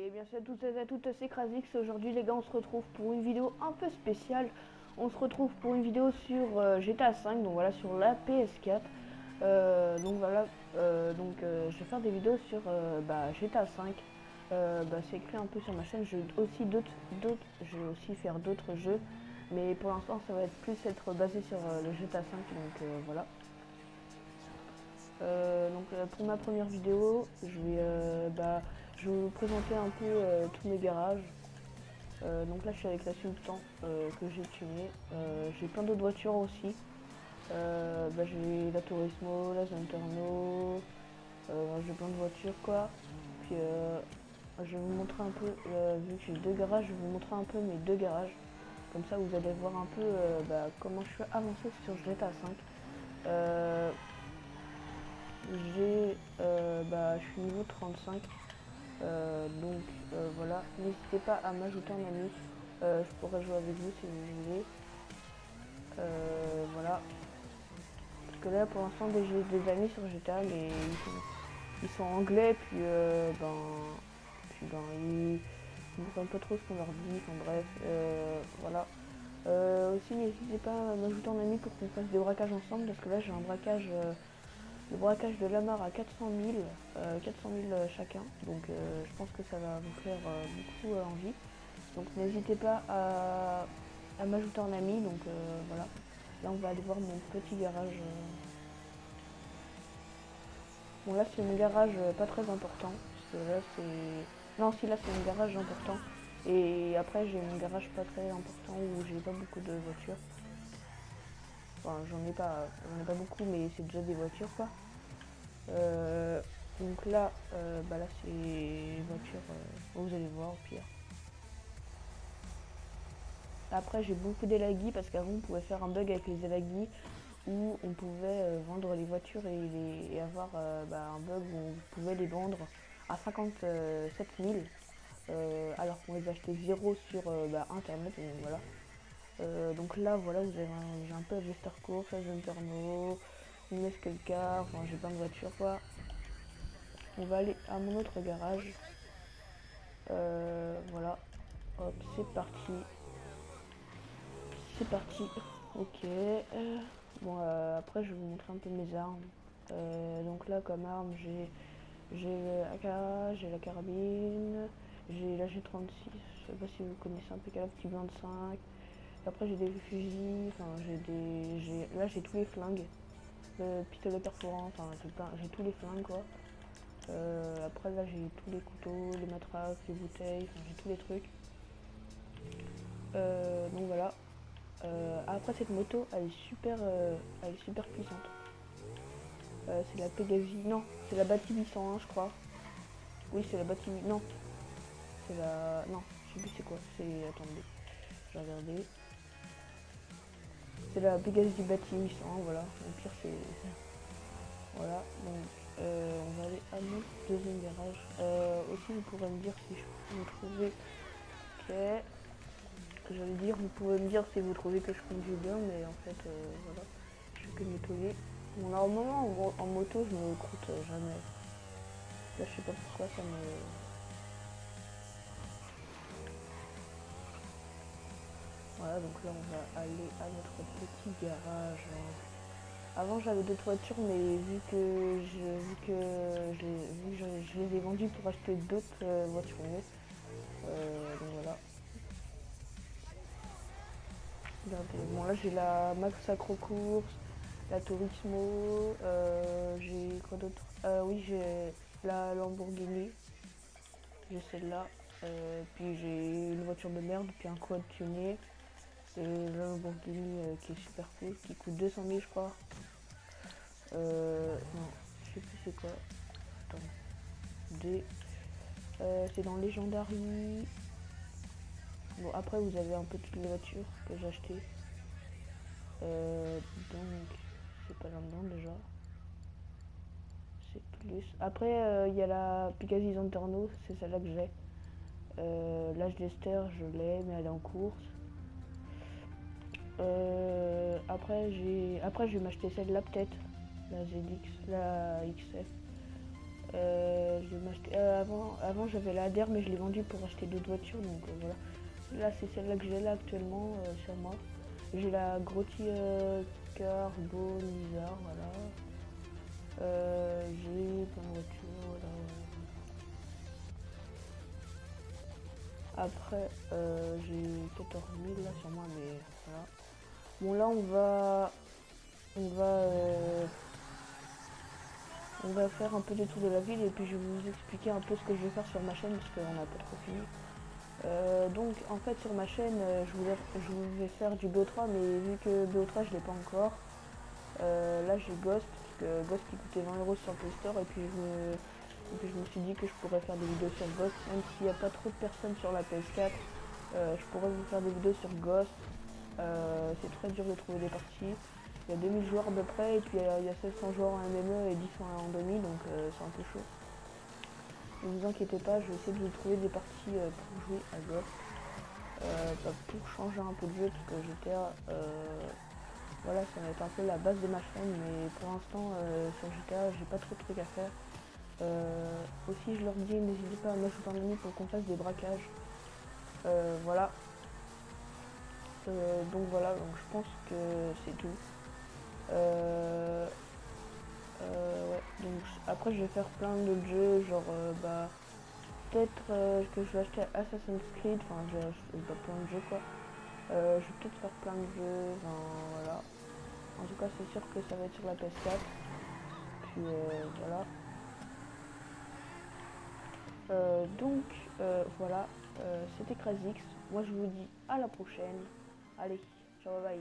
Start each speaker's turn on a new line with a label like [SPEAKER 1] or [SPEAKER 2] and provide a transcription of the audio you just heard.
[SPEAKER 1] Et bien salut à toutes, c'est Krasix. Aujourd'hui les gars, on se retrouve pour une vidéo un peu spéciale. On se retrouve pour une vidéo sur GTA 5, donc voilà, sur la PS4. Donc voilà, je vais faire des vidéos sur GTA 5. C'est écrit un peu sur ma chaîne. Je vais aussi faire d'autres jeux, mais pour l'instant ça va être plus être basé sur le GTA 5. Voilà. Pour ma première vidéo, je vais vous présenter un peu tous mes garages. Donc là je suis avec la Sultan que j'ai tunée. J'ai plein d'autres voitures aussi. J'ai la Turismo, la Zanterno, j'ai plein de voitures quoi. Puis je vais vous montrer un peu, vu que j'ai deux garages, je vais vous montrer un peu mes deux garages. Comme ça vous allez voir un peu comment je suis avancé sur GTA 5. Je suis niveau 35. Voilà, n'hésitez pas à m'ajouter un ami. Je pourrais jouer avec vous si vous voulez. Voilà. Parce que là pour l'instant j'ai des amis sur GTA mais ils sont anglais ils ne comprennent pas trop ce qu'on leur dit, enfin bref, voilà. Aussi n'hésitez pas à m'ajouter en ami pour qu'on fasse des braquages ensemble parce que là j'ai un braquage, le braquage de Lamar à 400 000 chacun, donc je pense que ça va vous faire beaucoup envie. Donc n'hésitez pas à m'ajouter en ami, donc voilà. Là on va aller voir mon petit garage. Bon là c'est mon garage pas très important, parce que là c'est... Non si là c'est mon garage important, et après j'ai mon garage pas très important où j'ai pas beaucoup de voitures. Enfin j'en ai pas beaucoup mais c'est déjà des voitures quoi. Donc là, là c'est les voitures, vous allez voir au pire. Après j'ai beaucoup d'élagis parce qu'avant on pouvait faire un bug avec les élagis où on pouvait vendre les voitures et avoir un bug où on pouvait les vendre à 57 000 alors qu'on les achetait zéro sur internet. Donc voilà. Donc là voilà, j'ai un peu la Jester Course, la Junterno, une Eskelcar, enfin j'ai plein de voitures quoi. On va aller à mon autre garage. Voilà. Hop, c'est parti. C'est parti. Ok. Après je vais vous montrer un peu mes armes. Donc là comme arme j'ai le AK, j'ai la carabine, j'ai la G36, je sais pas si vous connaissez un peu la petite 25. Après j'ai des fusils, enfin là j'ai tous les flingues, le pistolet perforant, enfin j'ai tous les flingues quoi. Après là j'ai tous les couteaux, les matraques, les bouteilles, enfin j'ai tous les trucs. Donc voilà. Après cette moto elle est super puissante. C'est la Pegasi, non, c'est la Bati 801 je crois. Oui c'est la Bati, non, c'est la, non, je sais plus c'est quoi, attendez, je vais regarder. C'est la Pegasi Bati 801, voilà, au pire c'est, voilà, donc on va aller à mon deuxième garage. Aussi vous pourrez me dire si vous trouvez, ok, j'allais dire, vous pouvez me dire si vous trouvez que je conduis bien, mais en fait, voilà, je fais que m'étonner. Bon, normalement, en moto, je me croûte jamais. Là, je sais pas pourquoi ça me... Voilà, donc là, on va aller à notre petit garage. Avant, j'avais d'autres voitures, mais vu que je les ai vendues pour acheter d'autres voitures neuves. Donc voilà. Regardez, bon là j'ai la Max Acro Course, la Turismo, j'ai quoi d'autre? Oui, j'ai la Lamborghini, j'ai celle-là, puis j'ai une voiture de merde, puis un quad tuné, et la Lamborghini qui est super cool, qui coûte 200 000 je crois. Non, je sais plus c'est quoi. Attends, c'est dans Legendary. Bon après vous avez un peu toutes les voitures que j'ai achetées. Donc c'est pas là-dedans déjà. C'est plus. Après il y a la Pegasi Zanterno, c'est celle-là que j'ai. L'âge d'Esther je l'ai mais elle est en course. Après je vais m'acheter celle-là peut-être. La ZX, la XF. Avant j'avais la ADR mais je l'ai vendue pour acheter d'autres voitures, donc voilà. Là c'est celle-là que j'ai là actuellement sur moi. J'ai la Grotti Carbo Lizard, voilà. J'ai plein de voitures, voilà. Après j'ai 14 000 là sur moi, mais voilà. Bon là on va faire un peu des tours de la ville et puis je vais vous expliquer un peu ce que je vais faire sur ma chaîne parce qu'on n'a pas trop fini. Donc en fait sur ma chaîne je vais faire du BO3 mais vu que BO3 je l'ai pas encore, là j'ai Ghost, parce que Ghost qui coûtait 20 € sur le Play Store et puis je me suis dit que je pourrais faire des vidéos sur Ghost même s'il n'y a pas trop de personnes sur la PS4. Je pourrais vous faire des vidéos sur Ghost. C'est très dur de trouver des parties. Il y a 2000 joueurs à peu près et puis il y a 700 joueurs en MME et 10 en demi, donc c'est un peu chaud. Ne vous inquiétez pas, je vais essayer de vous trouver des parties pour jouer à Ghost. Pour changer un peu de jeu parce que GTA, voilà, ça va être un peu la base de ma chaîne, mais pour l'instant sur GTA j'ai pas trop de trucs à faire. Aussi je leur dis, n'hésitez pas à m'ajouter un ami pour qu'on fasse des braquages. Voilà. Donc voilà, donc je pense que c'est tout. Ouais, donc après je vais faire plein d'autres jeux, genre peut-être que je vais acheter Assassin's Creed, enfin je vais acheter plein de jeux quoi. Je vais peut-être faire plein de jeux, enfin voilà. En tout cas c'est sûr que ça va être sur la PS4. Puis voilà. Donc voilà, c'était Crazix. Moi je vous dis à la prochaine. Allez, ciao bye.